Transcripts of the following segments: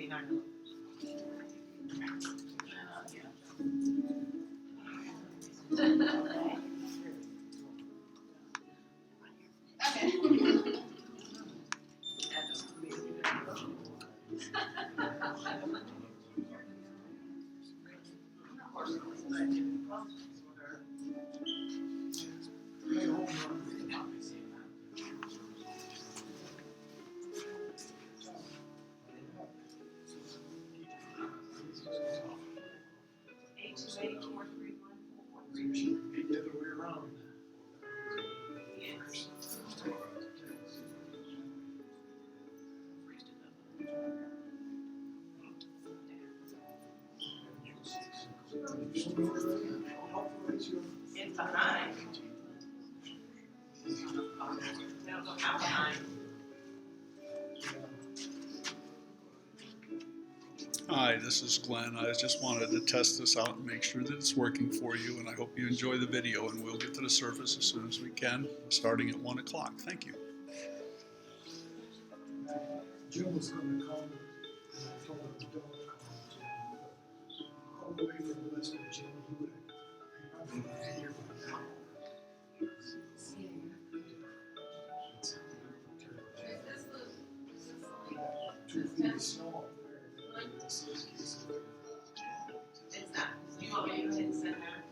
The other way around. It's behind. I don't know how behind. Hi, this is Glenn. I just wanted to test this out and make sure that it's working for you, and I hope you enjoy the video, and we'll get to the surface as soon as we can, starting at 1 o'clock. Thank you. Jim was going to come, and I told him don't come, Jim. All the way from West Virginia, he would have probably been here by now. 2 feet of snow up there. It's not. You want me to go ahead and send that?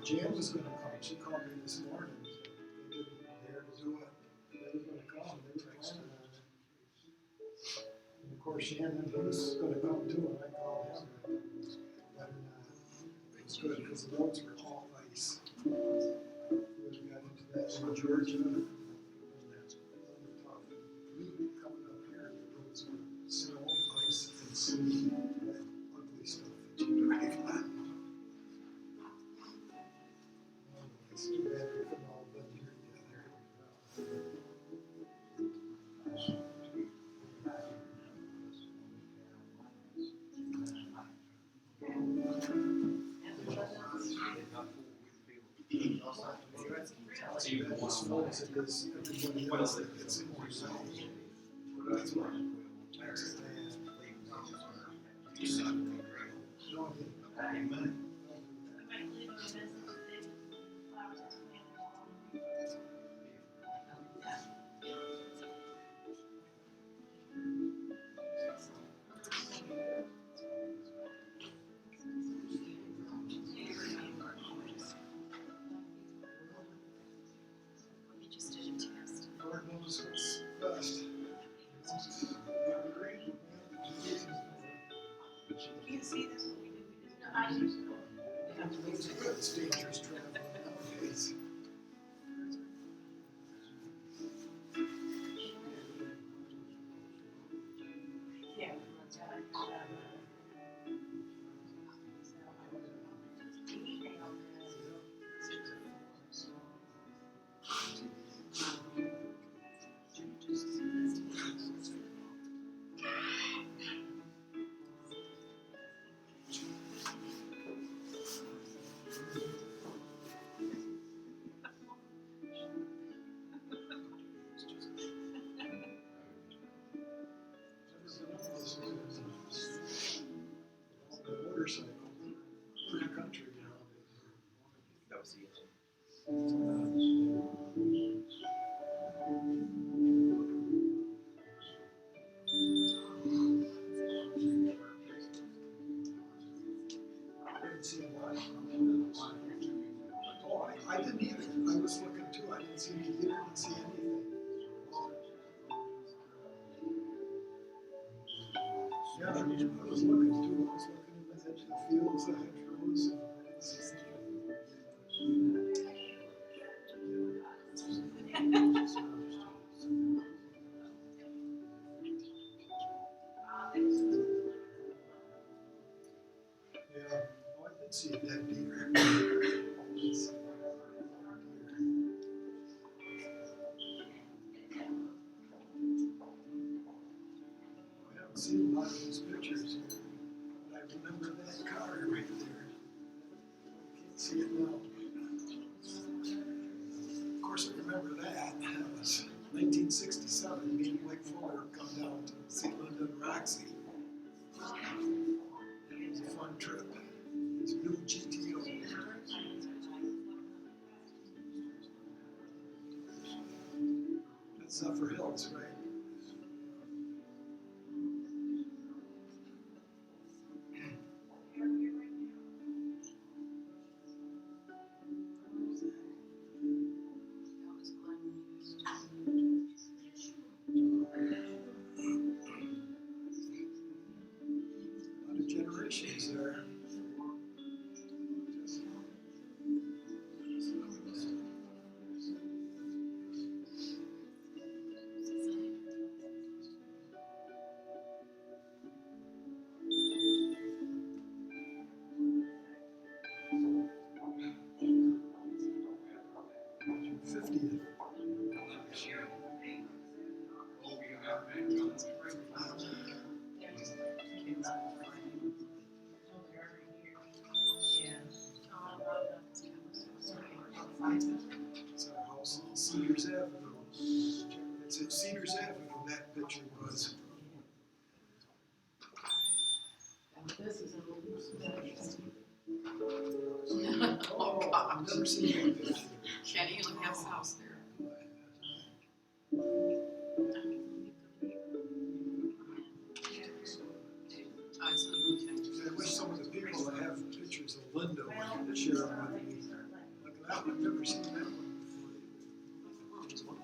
Jan was going to come. She called me this morning. They didn't dare to do it. They were going to come. They were planning on it. And of course, Shannon, he was going to come too, and I called him. But it was good because the roads were all ice. We got into that in Georgia. And that's really tough. We coming up here, the roads were snow, ice, and sleet. That ugly stuff that you drive on. It's too bad we couldn't all been here together. As full as it is, everybody else that gets in your side. That's why. Amen. Lord knows what's best. You can see this when we do. I usually don't. It's dangerous traveling nowadays. Yeah. The motorcycle, free country now. That was the I didn't see a lot. Oh, I didn't either. I was looking too. I didn't see any deer, didn't see anything. Yeah, I was looking too. I was looking in the edge of the fields, the hedgerows, and I didn't see Yeah, oh, I did see a dead deer. I haven't seen a lot of these pictures, but I remember that car right there. Can't see it now. Of course, I remember that. That was 1967, me and taxi. It was a fun trip. It's a new GTO. That's Zephyr Hills, right? A lot of generations there. '50th. It's our house on Cedars Avenue. It's at Cedars Avenue, that picture was. This is a Oh, I've never seen that picture. Kenny Hill's house there. Oh, it's a little I wish some of the people that have pictures of Linda would share them with me. Look at that one, I've never seen that one before.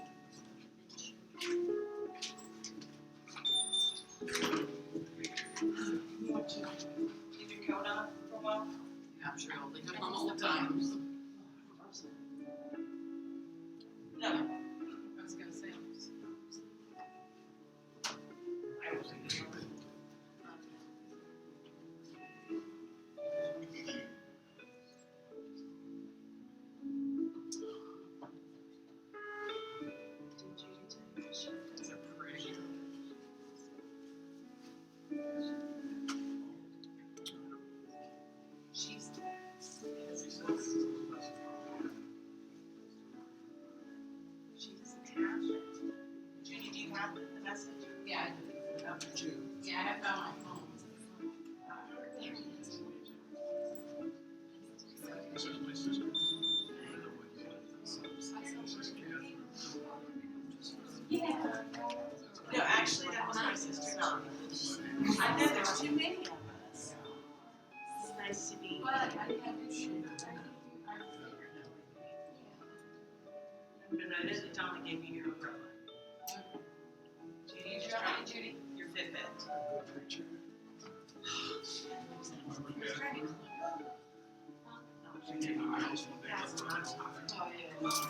Leave your coat on for a while? Yeah, I'm sure I'll leave it on all the time. No. I was gonna say. They're pretty. She's. She's attached. Judy, do you have the message? Yeah, I do. Yeah, I have that on my phone. No, actually, that was my sister. No. I know there's too many of us. It's nice to be. But I have to shoot. But I know that Donna gave me your umbrella. Judy, Did you have any, Judy? your Fitbit. A good picture. That's not Oh, yeah.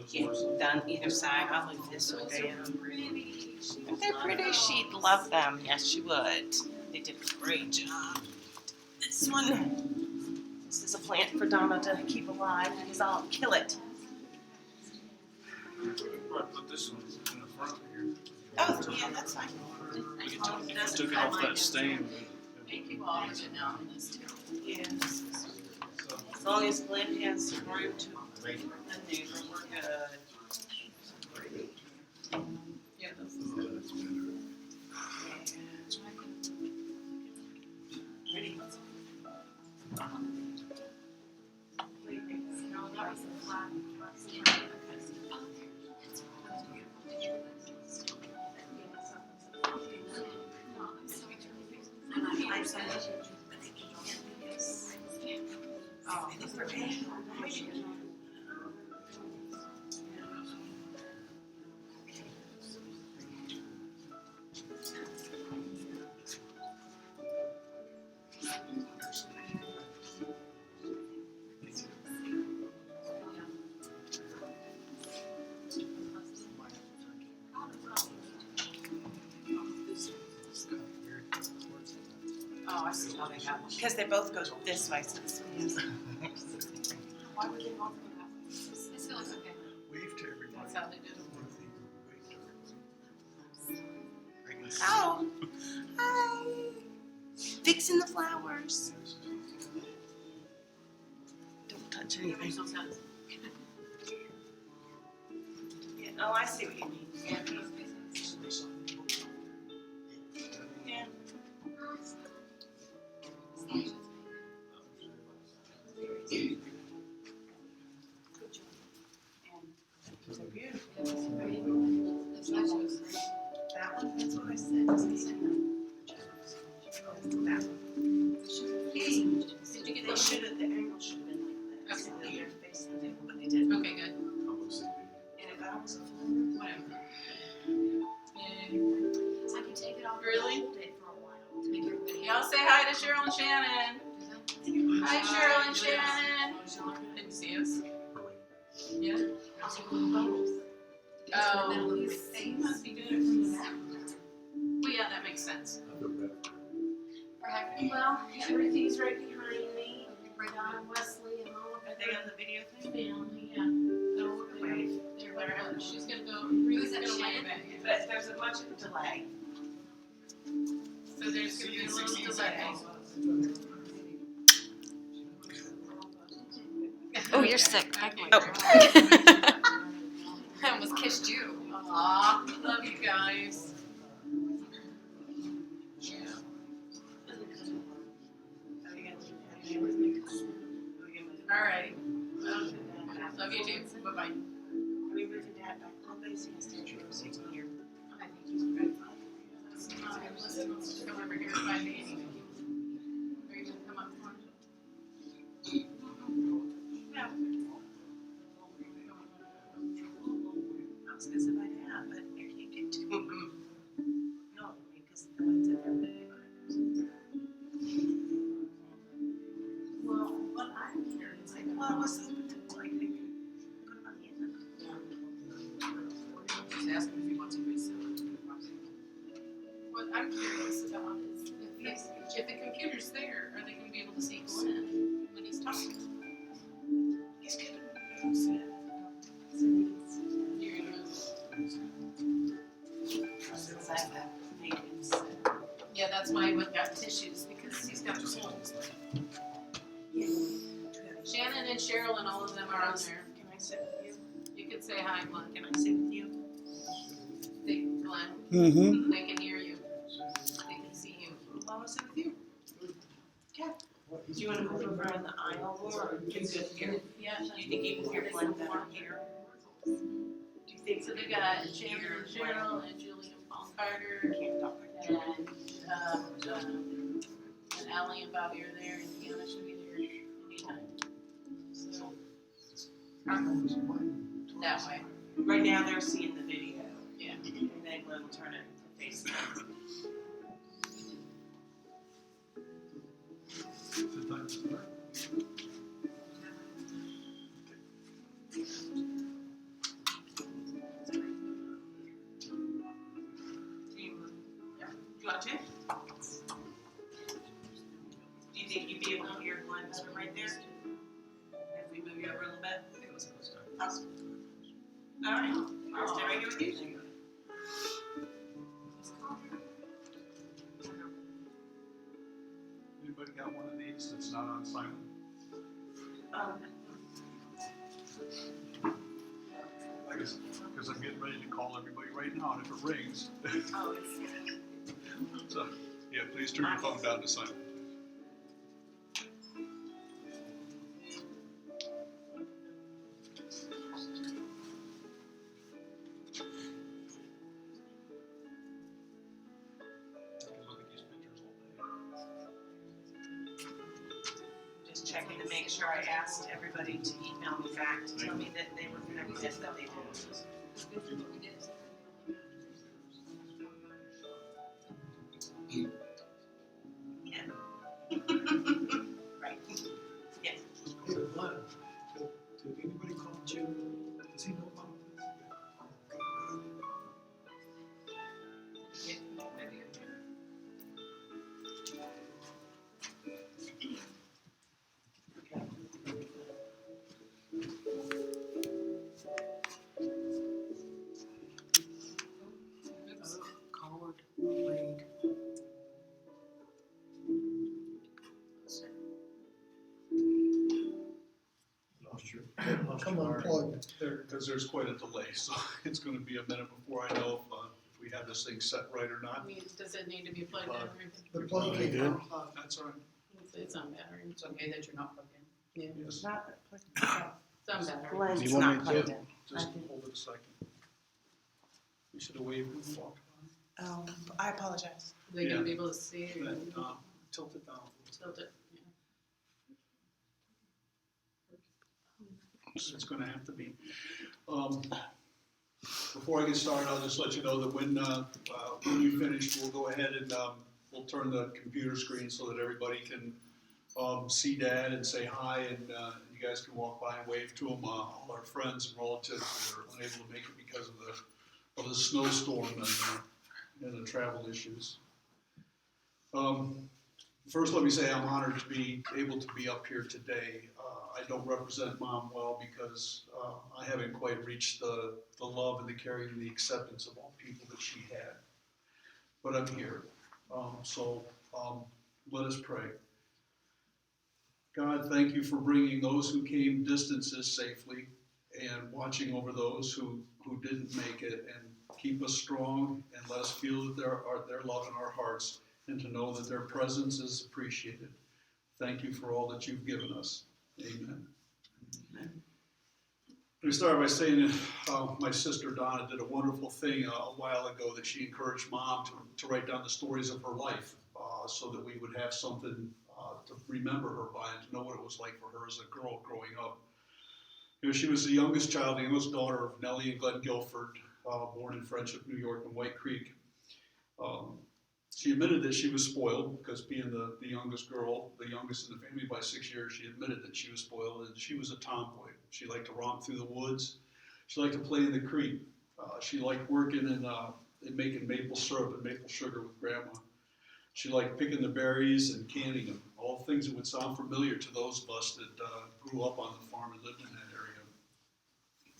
Yeah, down either side. I'll leave this one down. But they're pretty. She'd love them. Yes, she would. They did a great job. This one. This is a plant for Donna to keep alive because I'll kill it. Put this one in the front here. Oh, yeah, that's fine. Took it off that stain. Make people all get down in this too. Yes. As long as Glenn has some room to maneuver, we're good. Yeah, that's Ready? Oh, I see how they have one. Because they both go this way, so this one is. Why would they go for that? It feels okay. Wave to everybody. That's how they do it. Wave to everybody. Fixing the flowers. Don't touch anything. Makes no sense. Yeah, oh, I see what you mean. Yeah. Yeah. They're beautiful. That one, that's what I said. That one. Did you get They those? should have, the angle should have been like this. And then they're facing the table, but they didn't. Okay, good. And if that was a phone, Whatever. Yeah. I can take it off. Really? Hold it for a while to make everybody. Y'all say hi to Cheryl and Shannon. Hi, Cheryl and Shannon. Did you see us? Yeah. Oh, you must be doing it from the back. Well, yeah, that makes sense. Well, everything's right behind me. Don, Wesley, and all of are they on the video thing? family, yeah. No, Wave. They're better. She's gonna go. Ruth's that, gonna Shannon? wave back. But there's a much of a delay. So there's gonna be a little delay. Oh, you're sick. Oh. I almost kissed you. Aw, love you guys. Yeah. Alright. Love you too. Bye bye. We moved Dad back a little bit, so he has to intro so he can hear. Come over here and find me. Are you gonna come up for me? Yeah. I was gonna say I have, but I can't get to him. No, because the ones that are big. Well, what I'm hearing is like, Well, I was hoping to like they could put them on the end. Just ask him if he wants to resell it. What I'm curious about is if the computer's there, are they gonna be able to see Glenn when he's talking? He's good. You're gonna Yeah, that's why I went and got tissues, because he's got holes. Shannon and Cheryl and all of them are on there. Can I sit with you? You can say hi, Glenn. Can I sit with you? Glenn, Mm-hmm. they can hear you. They can see you. Well, I'll sit with you. Okay. Do you want to move over on the aisle or you good here? Yeah. Do you think you can hear Glenn better here? Do you think So they got Shannon and Cheryl and Julie and Paul Carter Can't talk. and Allie and Bobby are there, and Deanna should be there anytime. So that way. Right now they're seeing the video. Yeah. And then we'll turn it to FaceTime. You want to? Do you think you'd be able to hear Glenn because we're right there? If we move you over a little bit? I think it was supposed to. Awesome. All right. I'll stay right here with you. Anybody got one of these that's not on silent? I guess, because I'm getting ready to call everybody right now, and if it rings, Oh, it's. so, yeah, please turn your phone down to silent. Look at these pictures all Just checking to make sure I asked everybody to email me back to tell me that they were connected, that they did. Yeah. Right. Yes. Hey, Glenn, did anybody call Jim? Does he know about this? Because there's quite a delay, so it's gonna be a minute before I know if we have this thing set right or I not. mean, does it need to be plugged in or anything? The plug came Yeah. out, That's all right, It's on battery. It's okay that you're not plugged in. Yeah, yes. Not, it's on battery. Glenn's Do you want me not to- plugged in. Just hold it a second. We should have waved and walked Oh, I apologize. They Yeah. gonna be able to see it by. or That, tilt it down. tilt it? Yeah. It's gonna have to be. Before I get started, I'll just let you know that when we finish, we'll go ahead and we'll turn the computer screen so that everybody can see Dad and say hi, and you guys can walk by and wave to him. All our friends and relatives that are unable to make it because of the snowstorm and the travel issues. First, let me say I'm honored to be able to be up here today. I don't represent Mom well because I haven't quite reached the love and the caring and the acceptance of all people that she had. But I'm here. So let us pray. God, thank you for bringing those who came distances safely and watching over those who didn't make it, and keep us strong and let us feel that their love in our hearts, and to know that their presence is appreciated. Thank you for all that you've given us. Amen. Let me start by saying that my sister Donna did a wonderful thing a while ago, that she encouraged Mom to write down the stories of her life so that we would have something to remember her by and to know what it was like for her as a girl growing up. You know, she was the youngest child, the youngest daughter of Nellie and Glenn Guilford, born in Friendship, New York, in White Creek. She admitted that she was spoiled because being the youngest girl, the youngest in the family by 6 years, she admitted that she was spoiled, and she was a tomboy. She liked to romp through the woods. She liked to play in the creek. She liked working and making maple syrup and maple sugar with Grandma. She liked picking the berries and canning them, all things that would sound familiar to those of us that grew up on the farm and lived in that area.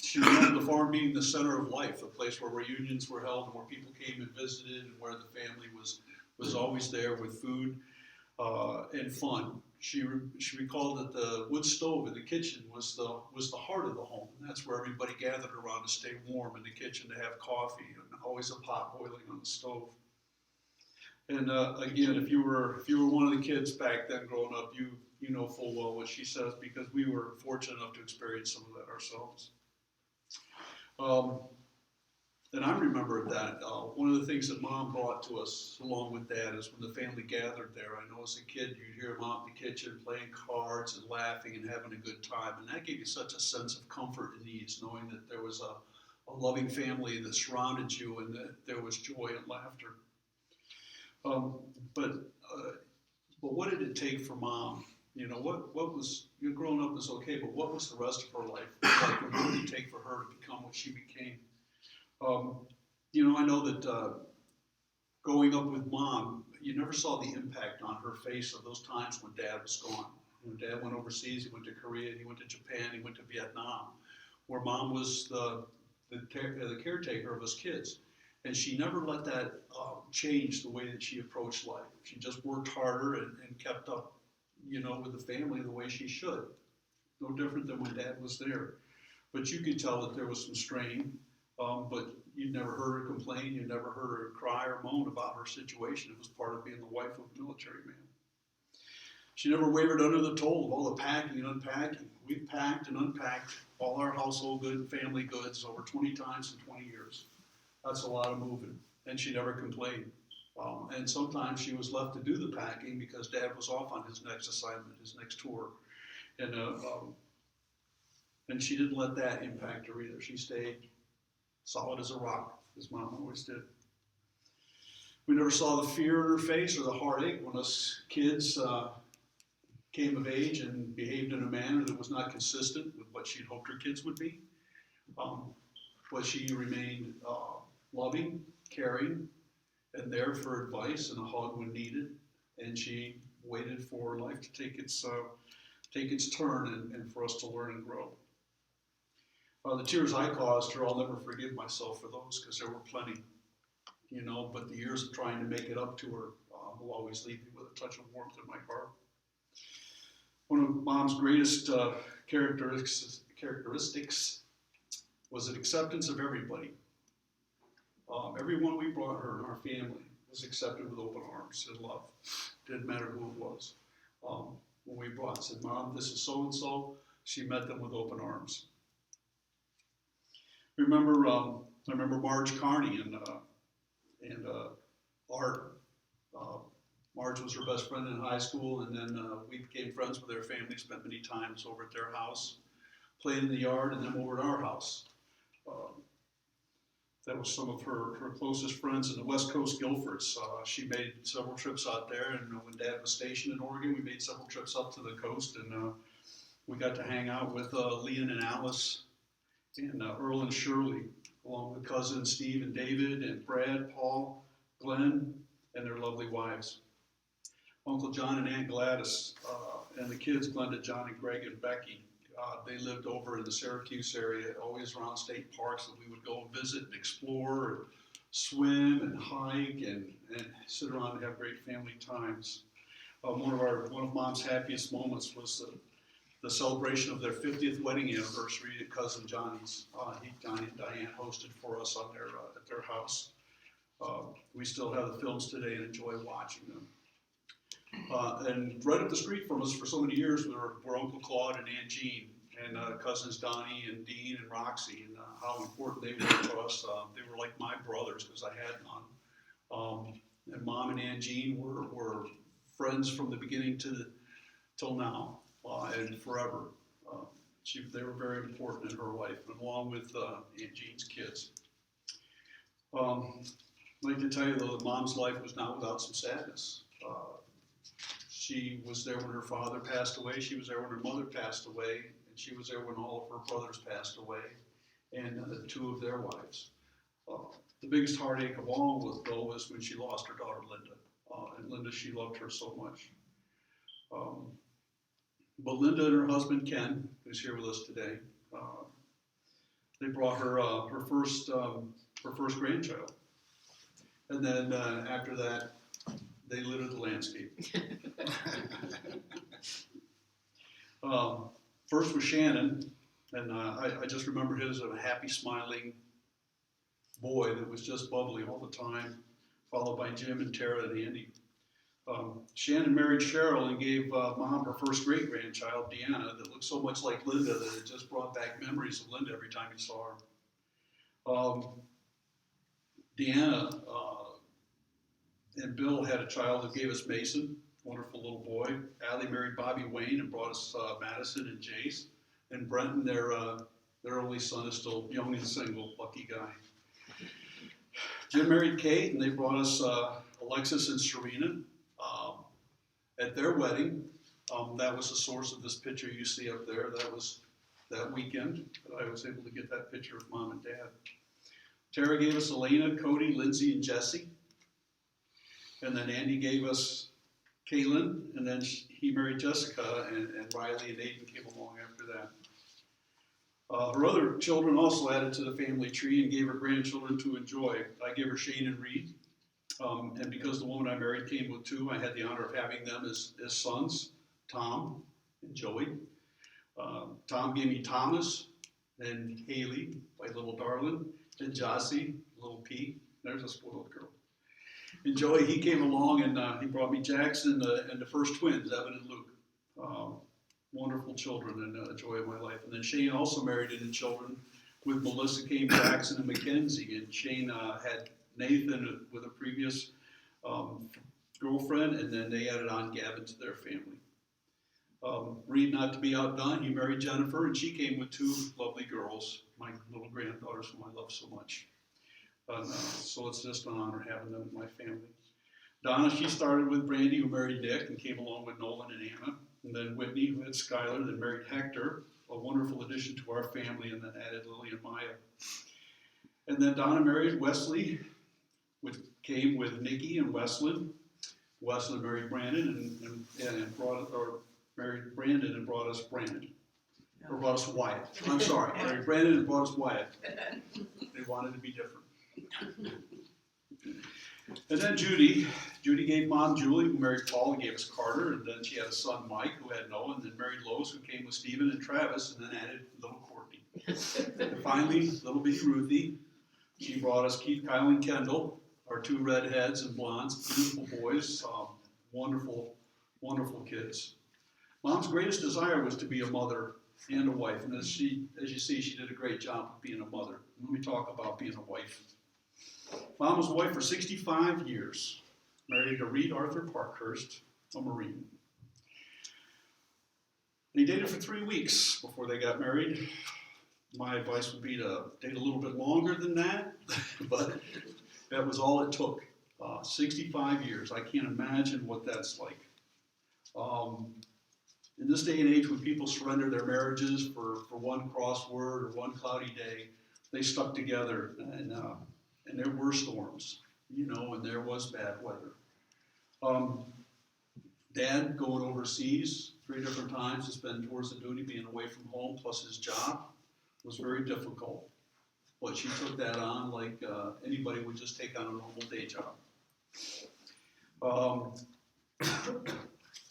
She remembered the farm being the center of life, the place where reunions were held and where people came and visited, and where the family was always there with food and fun. She recalled that the wood stove in the kitchen was the heart of the home, and that's where everybody gathered around to stay warm in the kitchen, to have coffee, and always a pot boiling on the stove. And again, if you were one of the kids back then growing up, you know full well what she says, because we were fortunate enough to experience some of that ourselves. And I remember that one of the things that Mom brought to us along with Dad is when the family gathered there. I know as a kid you'd hear Mom in the kitchen playing cards and laughing and having a good time, and that gave you such a sense of comfort and ease, knowing that there was a loving family that surrounded you and that there was joy and laughter. But what did it take for Mom? You know, what was, growing up is okay, but what was the rest of her life like, and what did it take for her to become what she became? I know that growing up with Mom, you never saw the impact on her face of those times when Dad was gone. When Dad went overseas, he went to Korea, he went to Japan, he went to Vietnam, where Mom was the caretaker of us kids. And she never let that change the way that she approached life. She just worked harder and kept up, with the family the way she should. No different than when Dad was there. But you could tell that there was some strain, but you never heard her complain, you never heard her cry or moan about her situation. It was part of being the wife of a military man. She never wavered under the toll of all the packing and unpacking. We've packed and unpacked all our household goods and family goods over 20 times in 20 years. That's a lot of moving, and she never complained. And sometimes she was left to do the packing because Dad was off on his next assignment, his next tour. And she didn't let that impact her either. She stayed solid as a rock, as Mom always did. We never saw the fear in her face or the heartache when us kids came of age and behaved in a manner that was not consistent with what she'd hoped her kids would be. But she remained loving, caring, and there for advice and a hug when needed. And she waited for life to take its turn and for us to learn and grow. The tears I caused her, I'll never forgive myself for those, because there were plenty, but the years of trying to make it up to her will always leave me with a touch of warmth in my heart. One of Mom's greatest characteristics was an acceptance of everybody. Everyone we brought her in our family was accepted with open arms and love. Didn't matter who it was. When we brought, said, Mom, this is so-and-so, she met them with open arms. I remember Marge Carney and Art. Marge was her best friend in high school, and then we became friends with their family, spent many times over at their house, played in the yard, and then over at our house. That was some of her closest friends in the West Coast Guilfords. She made several trips out there, and when Dad was stationed in Oregon, we made several trips up to the coast, and we got to hang out with Leon and Alice, and Earl and Shirley, along with cousins Steve and David, and Brad, Paul, Glenn, and their lovely wives. Uncle John and Aunt Gladys, and the kids, Glenda, John, and Greg, and Becky. They lived over in the Syracuse area, always around state parks that we would go and visit and explore and swim and hike and sit around and have great family times. One of Mom's happiest moments was the celebration of their 50th wedding anniversary at Cousin Johnny's. Johnny and Diane hosted for us on at their house. We still have the films today and enjoy watching them. And right up the street from us for so many years were Uncle Claude and Aunt Jean and cousins Donnie and Dean and Roxy, and how important they were to us. They were like my brothers because I had none. And Mom and Aunt Jean were friends from the beginning till now and forever. They were very important in her life, and along with Aunt Jean's kids. I'd like to tell you though that Mom's life was not without some sadness. She was there when her father passed away, she was there when her mother passed away, and she was there when all of her brothers passed away, and two of their wives. The biggest heartache of all was when she lost her daughter Linda. And Linda, she loved her so much. But Linda and her husband Ken, who's here with us today, they brought her her first grandchild. And then after that, they littered the landscape. First was Shannon, and I just remember him as a happy, smiling boy that was just bubbly all the time, followed by Jim and Tara and Andy. Shannon married Cheryl and gave Mom her first great-grandchild, Deanna, that looked so much like Linda that it just brought back memories of Linda every time you saw her. Deanna and Bill had a child that gave us Mason, wonderful little boy. Allie married Bobby Wayne and brought us Madison and Jace. And Brenton, their only son, is still young and single, lucky guy. Jim married Kate, and they brought us Alexis and Serena. At their wedding, that was the source of this picture you see up there. That was that weekend that I was able to get that picture of Mom and Dad. Tara gave us Elena, Cody, Lindsay, and Jesse. And then Andy gave us Kaylin, and then he married Jessica, and Riley and Aiden came along after that. Her other children also added to the family tree and gave her grandchildren to enjoy. I gave her Shane and Reed. And because the woman I married came with two, I had the honor of having them as sons, Tom and Joey. Tom gave me Thomas and Haley, my little darling, and Jossie, little P. There's a spoiled girl. And Joey, he came along and he brought me Jackson and the first twins, Evan and Luke. Wonderful children and a joy of my life. And then Shane also married into children with Melissa Kane, Jackson, and Mackenzie. And Shane had Nathan with a previous girlfriend, and then they added on Gavin to their family. Reed, not to be outdone, he married Jennifer, and she came with two lovely girls, my little granddaughters whom I love so much. So it's just an honor having them in my family. Donna, she started with Brandy, who married Nick, and came along with Nolan and Anna. And then Whitney, who had Skylar, then married Hector, a wonderful addition to our family, and then added Lily and Maya. And then Donna married Wesley, which came with Nikki and Wesleyan. Wesleyan married Brandon married Brandon and brought us Brandon. Or brought us Wyatt. I'm sorry, married Brandon and brought us Wyatt. They wanted to be different. And then Judy gave Mom Julie, who married Paul and gave us Carter, and then she had a son Mike, who had Noah, and then married Lois, who came with Stephen and Travis, and then added little Courtney. And finally, little bitty Ruthie, she brought us Keith, Kyle, and Kendall, our two redheads and blondes, beautiful boys, wonderful, wonderful kids. Mom's greatest desire was to be a mother and a wife, and as you see, she did a great job of being a mother. Let me talk about being a wife. Mom was a wife for 65 years, married to Reed Arthur Parkhurst, a Marine. They dated for 3 weeks before they got married. My advice would be to date a little bit longer than that, but that was all it took. 65 years. I can't imagine what that's like. In this day and age, when people surrender their marriages for one crossword or one cloudy day, they stuck together, and there were storms, and there was bad weather. Dad going overseas 3 different times to spend towards the duty, being away from home, plus his job, was very difficult. But she took that on like anybody would just take on a normal day job.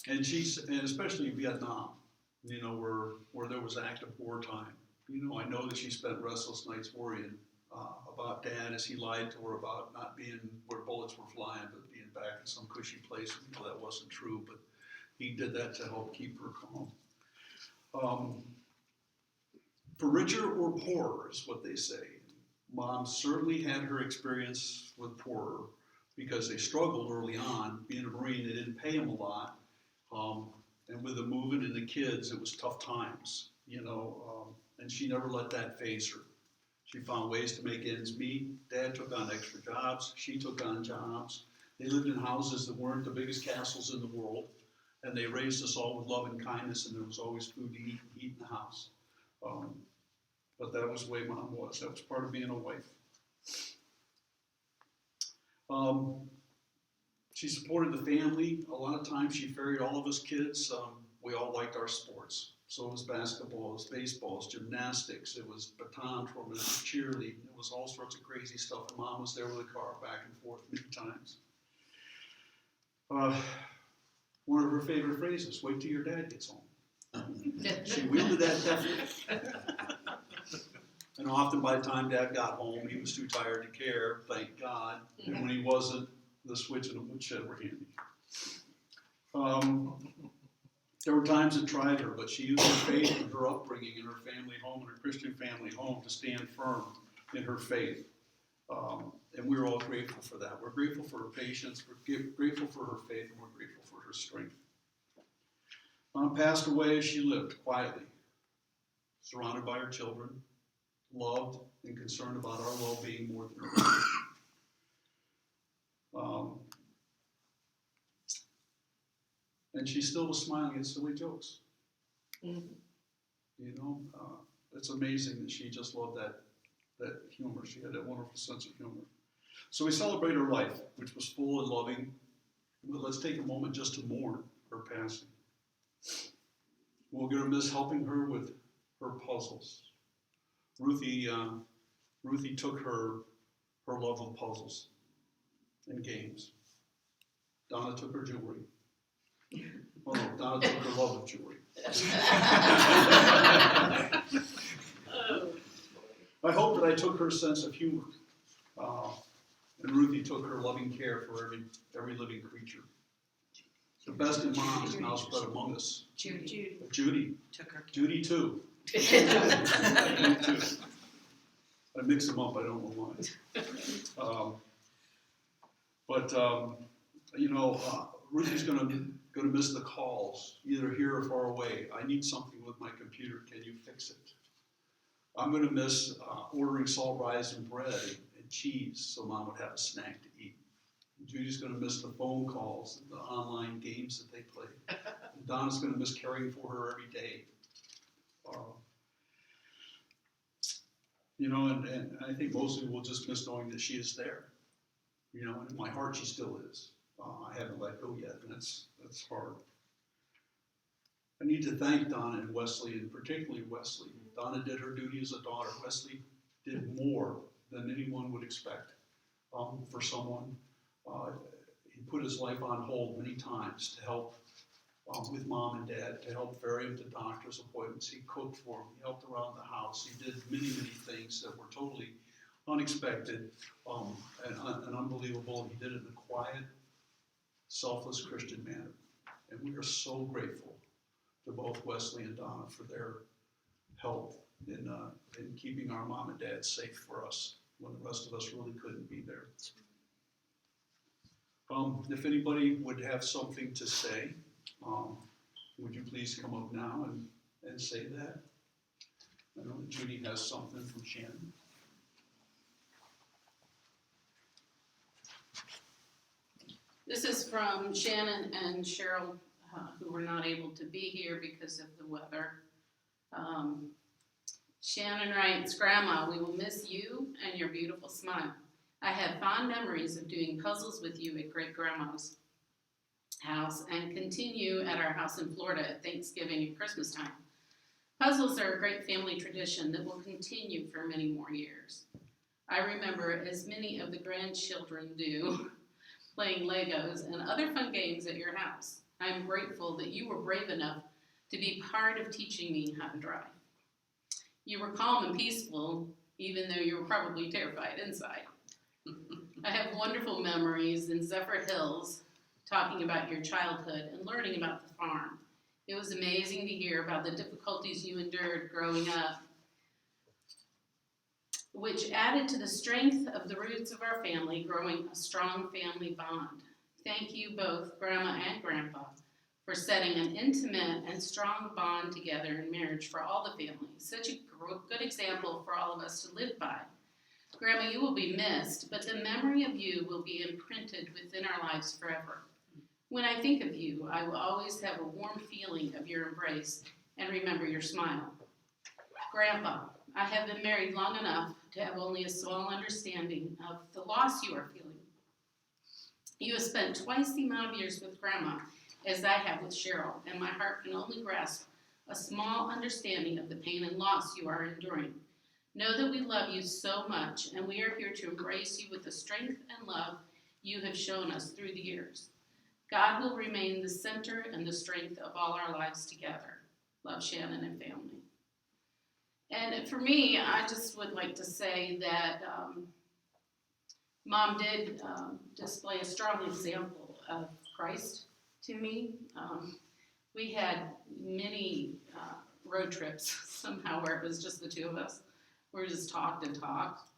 And especially in Vietnam, where there was active wartime. I know that she spent restless nights worrying about Dad as he lied to her about not being where bullets were flying, but being back in some cushy place. That wasn't true, but he did that to help keep her calm. For richer or poorer is what they say. Mom certainly had her experience with poorer because they struggled early on. Being a Marine, they didn't pay him a lot. And with the moving and the kids, it was tough times, and she never let that faze her. She found ways to make ends meet. Dad took on extra jobs. She took on jobs. They lived in houses that weren't the biggest castles in the world, and they raised us all with love and kindness, and there was always food to eat in the house. But that was the way Mom was. That was part of being a wife. She supported the family. A lot of times she ferried all of us kids. We all liked our sports. So it was basketball, it was baseball, it was gymnastics, it was baton throwing, it was cheerleading, it was all sorts of crazy stuff. And Mom was there with a car back and forth many times. One of her favorite phrases, wait till your dad gets home. She wielded that definitely. And often by the time Dad got home, he was too tired to care, thank God. And when he wasn't, the switch and the woodshed were handy. There were times it tried her, but she used her faith and her upbringing in her family home, in her Christian family home, to stand firm in her faith. And we're all grateful for that. We're grateful for her patience, we're grateful for her faith, and we're grateful for her strength. Mom passed away as she lived, quietly, surrounded by her children, loved and concerned about our well-being more than her own. And she still was smiling at silly jokes. It's amazing that she just loved that humor. She had that wonderful sense of humor. So we celebrate her life, which was full and loving. But let's take a moment just to mourn her passing. We're going to miss helping her with her puzzles. Ruthie took her love of puzzles and games. Donna took her jewelry. Oh no, Donna took her love of jewelry. I hope that I took her sense of humor. And Ruthie took her loving care for every living creature. The best in Mom is now spread among us. Judy. Took her. Judy too. Judy too. I mix them up, I don't know why. Ruthie's gonna miss the calls, either here or far away. I need something with my computer, can you fix it? I'm gonna miss ordering salt rise and bread and cheese so Mom would have a snack to eat. Judy's gonna miss the phone calls and the online games that they play. And Donna's gonna miss caring for her every day. And I think mostly we'll just miss knowing that she is there. And in my heart she still is. I haven't let go yet, and that's hard. I need to thank Donna and Wesley, and particularly Wesley. Donna did her duty as a daughter. Wesley did more than anyone would expect for someone. He put his life on hold many times to help with mom and dad to help ferry them to doctor's appointments. He cooked for them. He helped around the house. He did many, many things that were totally unexpected and unbelievable. He did it in a quiet, selfless Christian manner. And we are so grateful to both Wesley and Donna for their help in keeping our mom and dad safe for us when the rest of us really couldn't be there. If anybody would have something to say, would you please come up now and say that? I know that Judy has something from Shannon. This is from Shannon and Cheryl, who were not able to be here because of the weather. Shannon writes, Grandma, we will miss you and your beautiful smile. I have fond memories of doing puzzles with you at Great Grandma's house and continue at our house in Florida at Thanksgiving and Christmas time. Puzzles are a great family tradition that will continue for many more years. I remember, as many of the grandchildren do, playing Legos and other fun games at your house. I am grateful that you were brave enough to be part of teaching me how to drive. You were calm and peaceful, even though you were probably terrified inside. I have wonderful memories in Zephyr Hills, talking about your childhood and learning about the farm. It was amazing to hear about the difficulties you endured growing up, which added to the strength of the roots of our family, growing a strong family bond. Thank you both, Grandma and Grandpa, for setting an intimate and strong bond together in marriage for all the family. Such a good example for all of us to live by. Grandma, you will be missed, but the memory of you will be imprinted within our lives forever. When I think of you, I will always have a warm feeling of your embrace and remember your smile. Grandpa, I have been married long enough to have only a small understanding of the loss you are feeling. You have spent twice the amount of years with Grandma as I have with Cheryl, and my heart can only grasp a small understanding of the pain and loss you are enduring. Know that we love you so much, and we are here to embrace you with the strength and love you have shown us through the years. God will remain the center and the strength of all our lives together. Love, Shannon and family. And for me, I just would like to say that Mom did display a strong example of Christ to me. We had many road trips somehow where it was just the two of us. We just talked and talked.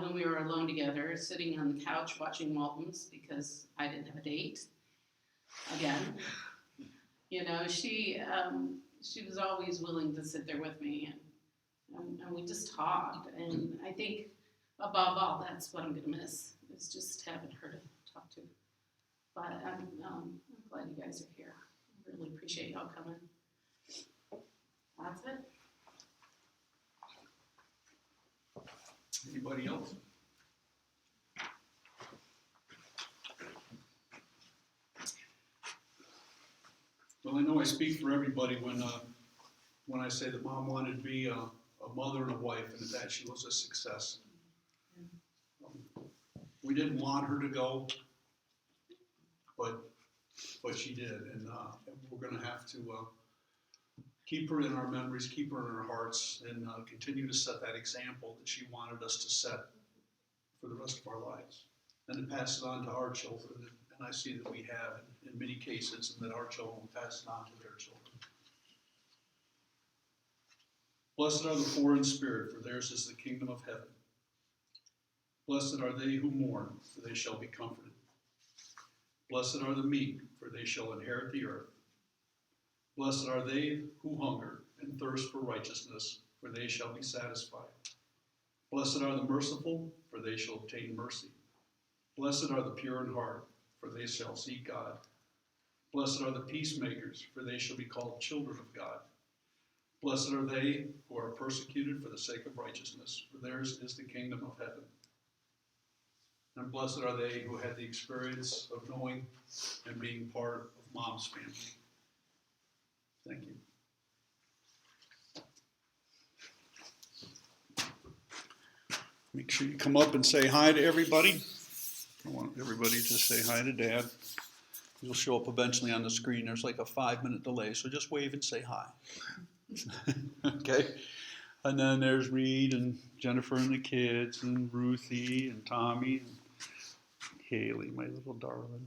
When we were alone together, sitting on the couch watching Waltons because I didn't have a date. Again, she was always willing to sit there with me, and we just talked. And I think above all, that's what I'm gonna miss, is just having her to talk to. But I'm glad you guys are here. I really appreciate y'all coming. That's it. Anybody else? Well, I know I speak for everybody when I say that Mom wanted to be a mother and a wife, and that she was a success. We didn't want her to go, but she did, and we're going to have to keep her in our memories, keep her in our hearts, and continue to set that example that she wanted us to set for the rest of our lives, and to pass it on to our children. And I see that we have in many cases, and that our children will pass it on to their children. Blessed are the poor in spirit, for theirs is the kingdom of heaven. Blessed are they who mourn, for they shall be comforted. Blessed are the meek, for they shall inherit the earth. Blessed are they who hunger and thirst for righteousness, for they shall be satisfied. Blessed are the merciful, for they shall obtain mercy. Blessed are the pure in heart, for they shall see God. Blessed are the peacemakers, for they shall be called children of God. Blessed are they who are persecuted for the sake of righteousness, for theirs is the kingdom of heaven. And blessed are they who had the experience of knowing and being part of Mom's family. Thank you. Make sure you come up and say hi to everybody. I want everybody to say hi to Dad. He'll show up eventually on the screen. There's like a 5-minute delay, so just wave and say hi. Okay? And then there's Reed and Jennifer and the kids and Ruthie and Tommy and Haley, my little darling.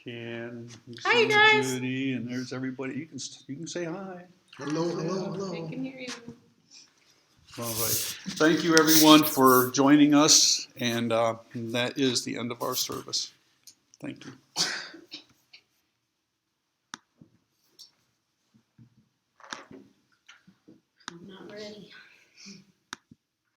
Ken, Hi, guys. Judy, and there's everybody. You can say hi. Hello, hello, I hello. can hear you. All right. Thank you, everyone, for joining us, and that is the end of our service. Thank you.